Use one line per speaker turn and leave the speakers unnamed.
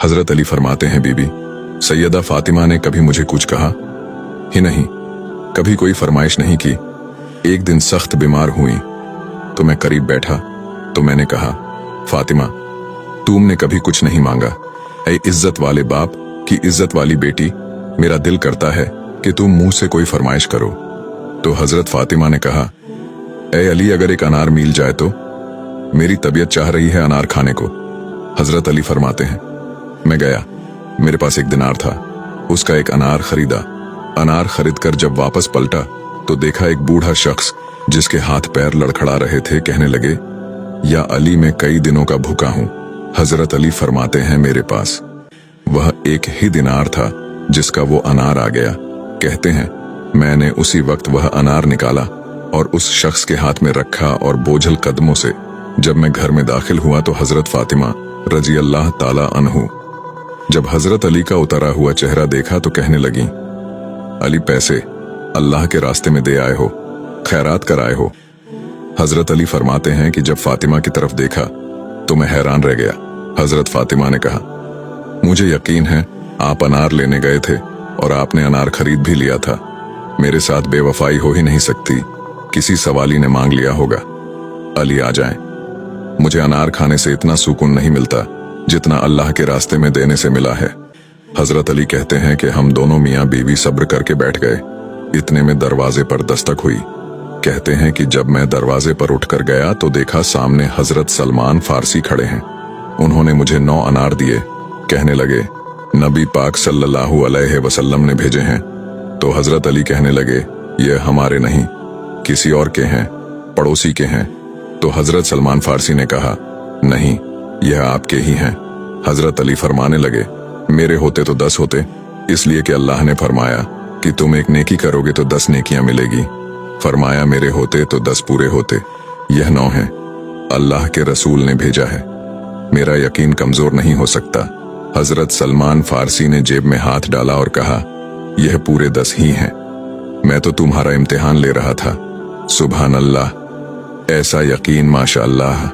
हजरत अली फरमाते हैं, बीबी सैयदा फातिमा ने कभी मुझे कुछ कहा ही नहीं, कभी कोई फरमाइश नहीं की। एक दिन सख्त बीमार हुई तो मैं करीब बैठा तो मैंने कहा, फातिमा तुमने कभी कुछ नहीं मांगा, ऐ इज्जत वाले बाप की इज्जत वाली बेटी, मेरा दिल करता है कि तुम मुंह से कोई फरमाइश करो। तो हजरत फातिमा ने कहा, ऐ अली अगर एक अनार मिल जाए तो, मेरी तबीयत चाह रही है अनार खाने को। हजरत अली फरमाते हैं, मैं गया, मेरे पास एक दिनार था, उसका एक अनार खरीदा। अनार खरीदकर जब वापस पलटा तो देखा एक बूढ़ा शख्स जिसके हाथ पैर लड़खड़ा रहे थे, कहने लगे, या अली मैं कई दिनों का भूखा हूं। हजरत अली फरमाते हैं, मेरे पास वह एक ही दिनार था जिसका वो अनार आ गया। कहते हैं, मैंने उसी वक्त वह अनार निकाला और उस शख्स के हाथ में रखा और बोझल कदमों से जब मैं घर में दाखिल हुआ तो हजरत फातिमा रजी अल्लाह ताला अन्हु जब हजरत अली का उतरा हुआ चेहरा देखा तो कहने लगी, अली पैसे अल्लाह के रास्ते में दे आए हो, खैरात कराए हो। हजरत अली फरमाते हैं कि जब फातिमा की तरफ देखा तो मैं हैरान रह गया। हजरत फातिमा ने कहा, मुझे यकीन है आप अनार लेने गए थे और आपने अनार खरीद भी लिया था। मेरे साथ बेवफाई हो ही नहीं सकती, किसी सवाली ने मांग लिया होगा। अली आ जाएं, मुझे अनार खाने से इतना सुकून नहीं मिलता जितना अल्लाह के रास्ते में देने से मिला है। हजरत अली कहते हैं कि हम दोनों मियाँ बीवी सब्र करके बैठ गए। इतने में दरवाजे पर दस्तक हुई। कहते हैं कि जब मैं दरवाजे पर उठकर गया तो देखा सामने हजरत सलमान फारसी खड़े हैं। उन्होंने मुझे 9 अनार दिए, कहने लगे, नबी पाक सल्लल्लाहु अलैहि वसल्लम ने भेजे हैं। तो हजरत अली कहने लगे, ये हमारे नहीं, किसी और के हैं, पड़ोसी के हैं। तो हजरत सलमान फारसी ने कहा, नहीं, यह आपके ही हैं। हजरत अली फरमाने लगे, मेरे होते तो 10 होते, इसलिए कि अल्लाह ने फरमाया कि तुम एक नेकी करोगे तो 10 नेकियां मिलेगी। फरमाया मेरे होते तो 10 पूरे होते, यह 9 है, अल्लाह के रसूल ने भेजा है, मेरा यकीन कमजोर नहीं हो सकता। हजरत सलमान फारसी ने जेब में हाथ डाला और कहा, यह पूरे 10 ही हैं, मैं तो तुम्हारा इम्तिहान ले रहा था। सुभान अल्लाह, ऐसा यकीन माशाअल्लाह।